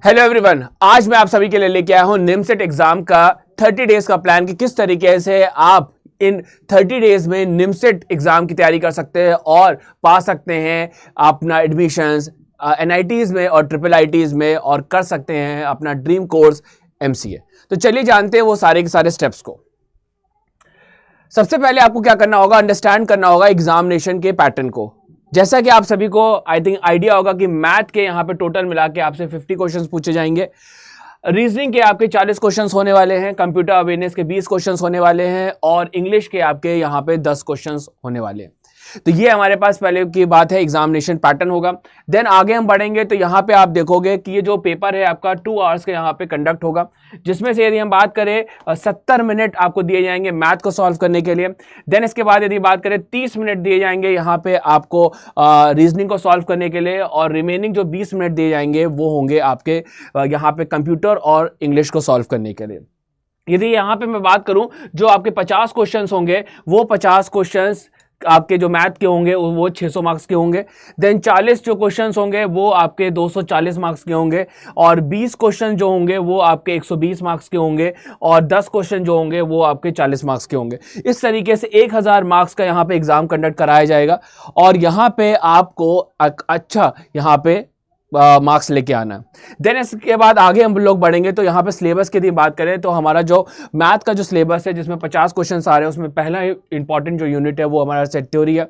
Hello everyone, आज मैं आप सभी के लिए लेके आया हूं निमसेट एग्जाम का 30 डेज का प्लान कि किस तरीके से आप इन 30 डेज में निमसेट एग्जाम की तैयारी कर सकते हैं और पा सकते हैं अपना एडमिशंस एनआईटीज में और ट्रिपल आईटीज में और कर सकते हैं अपना ड्रीम कोर्स एमसीए। तो चलिए जानते हैं वो सारे के सारे स्टेप्स को। सबसे पहले आपको क्या करना होगा, अंडरस्टैंड करना होगा एग्जामिनेशन के पैटर्न को। जैसा कि आप सभी को आई थिंक आइडिया होगा कि मैथ के यहां पे टोटल मिला के आपसे 50 क्वेश्चंस पूछे जाएंगे, रीजनिंग के आपके 40 क्वेश्चंस होने वाले हैं, कंप्यूटर अवेयरनेस के 20 क्वेश्चंस होने वाले हैं और इंग्लिश के आपके यहां पे 10 क्वेश्चंस होने वाले हैं। तो ये हमारे पास पहले की बात है, एग्जामिनेशन पैटर्न होगा। देन आगे हम बढ़ेंगे तो यहाँ पे आप देखोगे कि ये जो पेपर है आपका 2 आवर्स के यहाँ पे कंडक्ट होगा, जिसमें से यदि हम बात करें 70 मिनट आपको दिए जाएंगे मैथ को सॉल्व करने के लिए। देन इसके बाद यदि बात करें 30 मिनट दिए जाएंगे यहाँ पे आपको रीजनिंग को सॉल्व करने के लिए और रिमेनिंग जो 20 मिनट दिए जाएंगे वो होंगे आपके यहाँ पे कंप्यूटर और इंग्लिश को सॉल्व करने के लिए। यदि यहाँ पे मैं बात करूँ जो आपके 50 क्वेश्चन होंगे वो 50 क्वेश्चन आपके जो मैथ के होंगे वो 600 मार्क्स के होंगे। देन 40 जो क्वेश्चंस होंगे वो आपके 240 मार्क्स के होंगे और 20 क्वेश्चन जो होंगे वो आपके 120 मार्क्स के होंगे और 10 क्वेश्चन जो होंगे वो आपके 40 मार्क्स के होंगे। इस तरीके से 1000 मार्क्स का यहाँ पे एग्जाम कंडक्ट कराया जाएगा और यहाँ पे आपको अच्छा यहाँ पे मार्क्स लेके आना है। देन इसके बाद आगे हम लोग बढ़ेंगे तो यहाँ पे सिलेबस की यदि बात करें तो हमारा जो मैथ का जो सिलेबस है जिसमें 50 क्वेश्चन आ रहे हैं उसमें पहला इंपॉर्टेंट जो यूनिट है वो हमारा सेट थ्योरी है।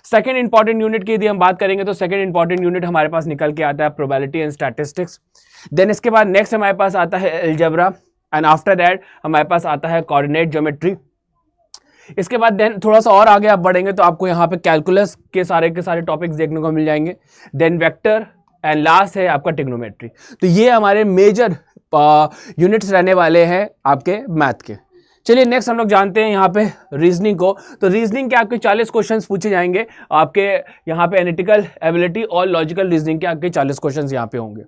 सेकंड इंपॉर्टेंट यूनिट की यदि हम बात करेंगे तो सेकंड इंपॉर्टेंट यूनिट हमारे पास निकल के आता है प्रोबेबिलिटी एंड स्टैटिस्टिक्स। देन इसके बाद नेक्स्ट हमारे पास आता है अलजेब्रा एंड आफ्टर दैट हमारे पास आता है कोऑर्डिनेट ज्योमेट्री। इसके बाद देन थोड़ा सा और आगे आप बढ़ेंगे तो आपको यहाँ पे कैलकुलस के सारे टॉपिक्स देखने को मिल जाएंगे। देन वेक्टर एंड लास्ट है आपका ट्रिग्नोमेट्री। तो ये हमारे मेजर यूनिट्स रहने वाले हैं आपके मैथ के। चलिए नेक्स्ट हम लोग जानते हैं यहाँ पे रीजनिंग को। तो रीजनिंग के आपके 40 क्वेश्चंस पूछे जाएंगे आपके यहाँ पे एनालिटिकल एबिलिटी और लॉजिकल रीजनिंग के आपके 40 क्वेश्चंस यहाँ पे होंगे।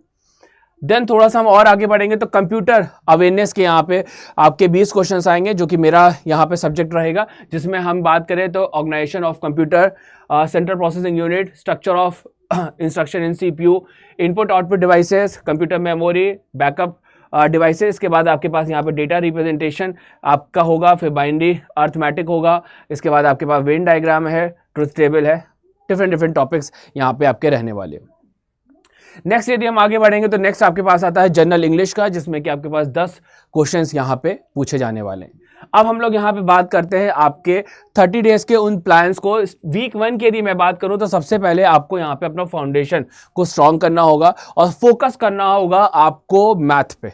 देन थोड़ा सा हम और आगे बढ़ेंगे तो कंप्यूटर अवेयरनेस के यहाँ पे आपके 20 क्वेश्चंस आएंगे जो कि मेरा यहाँ पे सब्जेक्ट रहेगा, जिसमें हम बात करें तो organisation of computer, central processing unit, structure of instruction in CPU, input output devices, computer memory, backup devices. इसके बाद आपके पास यहाँ पे डेटा रिप्रेजेंटेशन आपका होगा, फिर बाइनरी अर्थमेटिक होगा, इसके बाद आपके पास वेन डायग्राम है, ट्रुथ टेबल है, डिफरेंट टॉपिक्स यहाँ पे आपके रहने वाले। नेक्स्ट यदि हम आगे बढ़ेंगे तो नेक्स्ट आपके पास आता है जनरल इंग्लिश का, जिसमें कि आपके पास 10 क्वेश्चंस यहाँ पे पूछे जाने वाले हैं। अब हम लोग यहाँ पे बात करते हैं आपके 30 डेज के उन प्लान्स को। वीक 1 की यदि मैं बात करूँ तो सबसे पहले आपको यहाँ पे अपना फाउंडेशन को स्ट्रॉन्ग करना होगा और फोकस करना होगा आपको मैथ पे।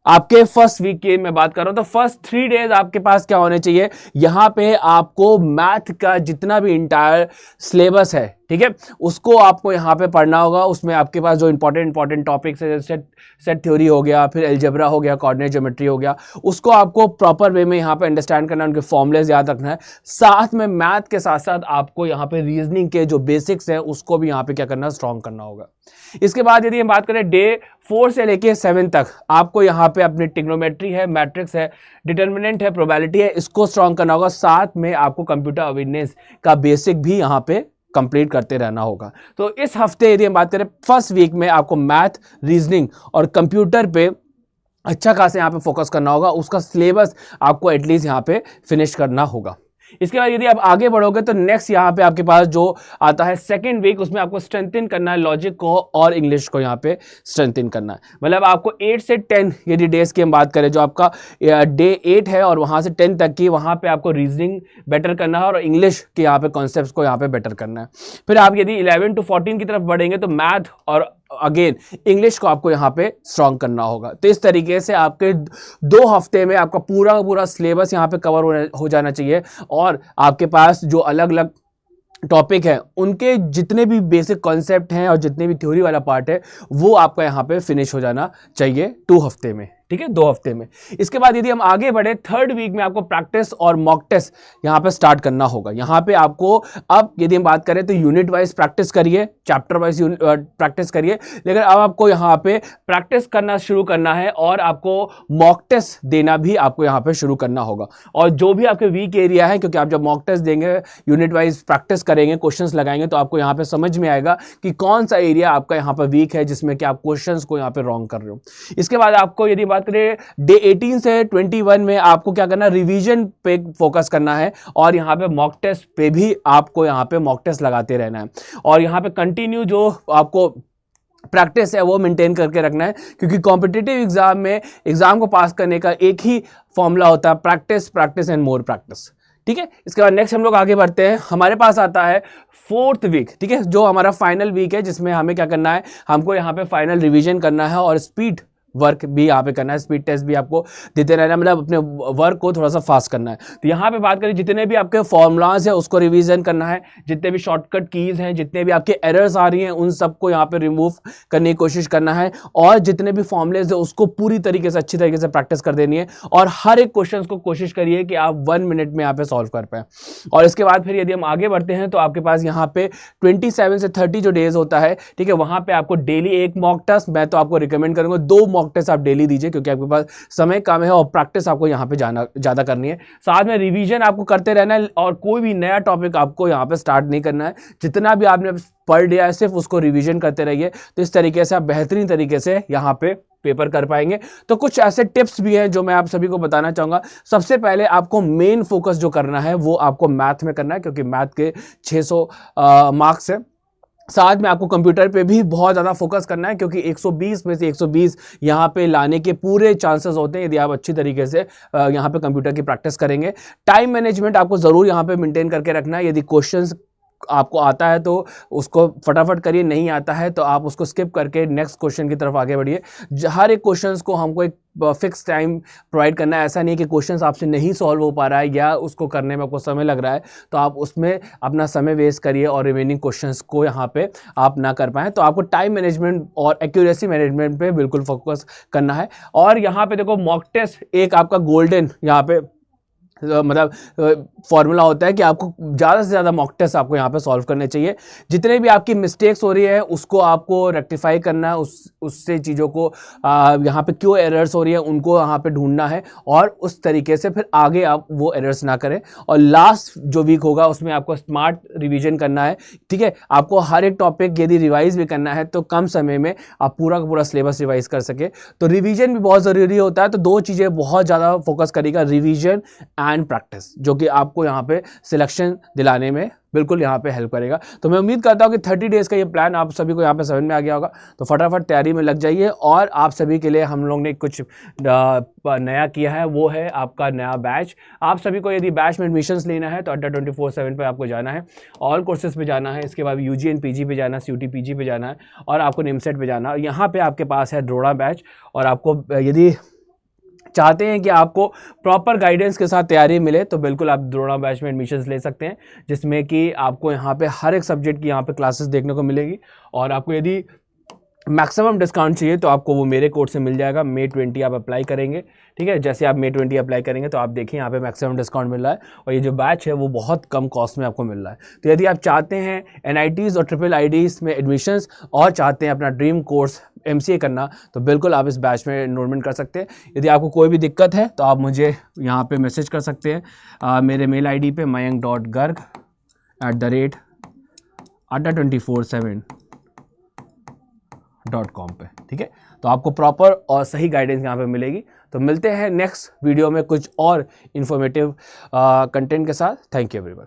आपके फर्स्ट वीक की मैं बात कर रहा हूं तो फर्स्ट 3 डेज आपके पास क्या होने चाहिए, यहां पे आपको मैथ का जितना भी इंटायर सिलेबस है, ठीक है, उसको आपको यहाँ पे पढ़ना होगा। उसमें आपके पास जो इंपॉर्टेंट टॉपिक्स है जैसे सेट थ्योरी हो गया, फिर अलजेब्रा हो गया, कोऑर्डिनेट ज्योमेट्री हो गया, उसको आपको प्रॉपर वे में यहाँ पे अंडरस्टैंड करना है, उनके फॉर्मूलेज याद रखना है। साथ में मैथ के साथ साथ आपको यहाँ पे रीजनिंग के जो बेसिक्स है उसको भी यहाँ पे क्या करना, स्ट्रॉन्ग करना होगा। इसके बाद यदि हम बात करें डे 4 से लेके 7 तक आपको यहाँ पे अपनी ट्रिग्नोमेट्री है, मैट्रिक्स है, डिटर्मिनेंट है, प्रोबेबिलिटी है, इसको स्ट्रॉन्ग करना होगा। साथ में आपको कंप्यूटर अवेयरनेस का बेसिक भी यहाँ पे कंप्लीट करते रहना होगा। तो इस हफ्ते यदि हम बात करें फर्स्ट वीक में आपको मैथ, रीजनिंग और कंप्यूटर पे अच्छा खासा यहाँ पे फोकस करना होगा। उसका सिलेबस आपको एटलीस्ट यहाँ पे फिनिश करना होगा। इसके बाद यदि आप आगे बढ़ोगे तो नेक्स्ट यहाँ पे आपके पास जो आता है सेकेंड वीक, उसमें आपको स्ट्रेंथन करना है लॉजिक को और इंग्लिश को यहाँ पे स्ट्रेंथन करना है। मतलब आपको 8 से 10 यदि डेज की हम बात करें, जो आपका डे 8 है और वहाँ से 10 तक की, वहाँ पे आपको रीजनिंग बेटर करना है और इंग्लिश के यहाँ पे कॉन्सेप्ट्स को यहाँ पे बेटर करना है। फिर आप यदि 11 to 14 की तरफ बढ़ेंगे तो मैथ और अगेन इंग्लिश को आपको यहाँ पे स्ट्रॉन्ग करना होगा। तो इस तरीके से आपके 2 हफ्ते में आपका पूरा सिलेबस यहाँ पे कवर हो जाना चाहिए और आपके पास जो अलग अलग टॉपिक है उनके जितने भी बेसिक कॉन्सेप्ट हैं और जितने भी थ्योरी वाला पार्ट है वो आपका यहाँ पे फिनिश हो जाना चाहिए 2 हफ्ते में। ठीक है, 2 हफ्ते में। इसके बाद यदि हम आगे बढ़े, 3rd वीक में आपको प्रैक्टिस और मॉक टेस्ट यहाँ पे स्टार्ट करना होगा। यहाँ पे आपको अब यदि हम बात करें तो यूनिट वाइज प्रैक्टिस करिए, चैप्टर वाइज प्रैक्टिस करिए, लेकिन अब आपको यहाँ पे प्रैक्टिस करना शुरू करना है और आपको मॉक टेस्ट देना भी आपको यहाँ पे शुरू करना होगा। और जो भी आपके वीक एरिया है, क्योंकि आप जब मॉक टेस्ट देंगे, यूनिट वाइज प्रैक्टिस करेंगे, क्वेश्चंस लगाएंगे, तो आपको यहाँ पे समझ में आएगा कि कौन सा एरिया आपका यहाँ पर वीक है जिसमें कि आप क्वेश्चंस को यहाँ पे रॉन्ग कर रहे हो। इसके बाद आपको यदि बात करें डे 18 से 21 में आपको क्या करना है, रिवीजन पे फोकस करना है और यहाँ पे मॉक टेस्ट पे भी आपको यहाँ पे मॉक टेस्ट लगाते रहना है और यहाँ पे कंटिन्यू जो आपको प्रैक्टिस है वो मेंटेन करके रखना है, क्योंकि कॉम्पिटिटिव एग्जाम में एग्जाम को पास करने का एक ही फॉर्मूला होता है, practice, practice and more practice. ठीक है, इसके बाद नेक्स्ट हम लोग आगे बढ़ते हैं। हमारे पास आता है 4th वीक, ठीक है, जो हमारा फाइनल वीक है, जिसमें हमें क्या करना है, हमको यहाँ पे फाइनल रिवीजन करना है और स्पीड वर्क भी यहाँ पे करना है, स्पीड टेस्ट भी आपको देते रहना है, मतलब अपने वर्क को थोड़ा सा फास्ट करना है। तो यहाँ पे बात करें, जितने भी आपके फॉर्मूलाज है उसको रिवीजन करना है, जितने भी शॉर्टकट कीज हैं, जितने भी आपके एरर्स आ रही हैं उन सबको यहाँ पे रिमूव करने की कोशिश करना है और जितने भी फॉर्मूलेज है उसको पूरी तरीके से, अच्छी तरीके से प्रैक्टिस कर देनी है और हर एक क्वेश्चन को कोशिश करिए कि आप 1 मिनट में यहाँ पे सॉल्व कर पाए। और इसके बाद फिर यदि हम आगे बढ़ते हैं तो आपके पास यहाँ पे 27 से 30 जो डेज होता है, ठीक है, वहाँ पे आपको डेली एक मॉक टेस्ट, मैं तो आपको रिकमेंड करूँगा 2 मॉक टेस्ट आप डेली दीजिए, क्योंकि आपके पास समय कम है और प्रैक्टिस आपको यहाँ पे ज़्यादा करनी है। साथ में रिवीजन आपको करते रहना है और कोई भी नया टॉपिक आपको यहाँ पे स्टार्ट नहीं करना है। जितना भी आपने पढ़ लिया है सिर्फ उसको रिवीजन करते रहिए, तो इस तरीके से आप बेहतरीन तरीके से यहाँ पे पेपर कर पाएंगे। तो कुछ ऐसे टिप्स भी हैं जो मैं आप सभी को बताना चाहूँगा। सबसे पहले आपको मेन फोकस जो करना है वो आपको मैथ में करना है, क्योंकि मैथ के 600 मार्क्स है। साथ में आपको कंप्यूटर पे भी बहुत ज़्यादा फोकस करना है, क्योंकि 120 में से 120 यहाँ पे लाने के पूरे चांसेस होते हैं यदि आप अच्छी तरीके से यहाँ पे कंप्यूटर की प्रैक्टिस करेंगे। टाइम मैनेजमेंट आपको ज़रूर यहाँ पे मेंटेन करके रखना है। यदि क्वेश्चंस आपको आता है तो उसको फटाफट करिए, नहीं आता है तो आप उसको स्किप करके नेक्स्ट क्वेश्चन की तरफ आगे बढ़िए। हर एक क्वेश्चंस को हमको एक फिक्स टाइम प्रोवाइड करना है। ऐसा नहीं कि क्वेश्चंस आपसे नहीं सॉल्व हो पा रहा है या उसको करने में आपको समय लग रहा है तो आप उसमें अपना समय वेस्ट करिए और रिमेनिंग क्वेश्चंस को यहाँ पे आप ना कर पाएँ। तो आपको टाइम मैनेजमेंट और एक्यूरेसी मैनेजमेंट पे बिल्कुल फोकस करना है। और यहाँ पे देखो, मॉक टेस्ट एक आपका गोल्डन यहाँ पे मतलब फॉर्मूला होता है कि आपको ज़्यादा से ज़्यादा मॉक टेस्ट आपको यहाँ पे सॉल्व करने चाहिए। जितने भी आपकी मिस्टेक्स हो रही है उसको आपको रेक्टिफाई करना है, उससे चीज़ों को यहाँ पे क्यों एरर्स हो रही है उनको यहाँ पे ढूंढना है और उस तरीके से फिर आगे आप वो एरर्स ना करें। और लास्ट जो वीक होगा उसमें आपको स्मार्ट रिवीजन करना है। ठीक है, आपको हर एक टॉपिक यदि रिवाइज भी करना है तो कम समय में आप पूरा का पूरा सिलेबस रिवाइज कर सके। तो रिवीजन भी बहुत ज़रूरी होता है। तो 2 चीज़ें बहुत ज़्यादा फोकस करेगा, रिवीजन एंड प्रैक्टिस, जो कि आपको यहाँ पे सिलेक्शन दिलाने में बिल्कुल यहाँ पे हेल्प करेगा। तो मैं उम्मीद करता हूँ कि 30 डेज़ का ये प्लान आप सभी को यहाँ पे समझ में आ गया होगा। तो फटाफट तैयारी में लग जाइए। और आप सभी के लिए हम लोग ने कुछ नया किया है, वो है आपका नया बैच। आप सभी को यदि बैच में एडमिशन्स लेना है तो अड्डा 24/7 पे आपको जाना है, ऑल कोर्सेज पे जाना है, इसके बाद UG एंड PG पे जाना है, CUT PG पे जाना है और आपको निमसेट पे जाना है। यहाँ पे आपके पास है ड्रोड़ा बैच। और आपको यदि चाहते हैं कि आपको प्रॉपर गाइडेंस के साथ तैयारी मिले तो बिल्कुल आप द्रोणा बैच में एडमिशन्स ले सकते हैं, जिसमें कि आपको यहाँ पे हर एक सब्जेक्ट की यहाँ पे क्लासेस देखने को मिलेगी। और आपको यदि मैक्सिमम डिस्काउंट चाहिए तो आपको वो मेरे कोड से मिल जाएगा। May 20 आप अप्लाई करेंगे, ठीक है। जैसे आप May 20 अप्लाई करेंगे तो आप देखिए यहाँ पे मैक्सिमम डिस्काउंट मिल रहा है और ये जो बैच है वो बहुत कम कॉस्ट में आपको मिल रहा है। तो यदि आप चाहते हैं NITs और IIITs में एडमिशन्स और चाहते हैं अपना ड्रीम कोर्स MCA करना तो बिल्कुल आप इस बैच में एनरोलमेंट कर सकते हैं। यदि आपको कोई भी दिक्कत है तो आप मुझे यहाँ पर मैसेज कर सकते हैं मेरे मेल ID पे mayank.garg@247.com पे, ठीक है। तो आपको प्रॉपर और सही गाइडेंस यहाँ पे मिलेगी। तो मिलते हैं नेक्स्ट वीडियो में कुछ और इन्फॉर्मेटिव कंटेंट के साथ। Thank you everyone.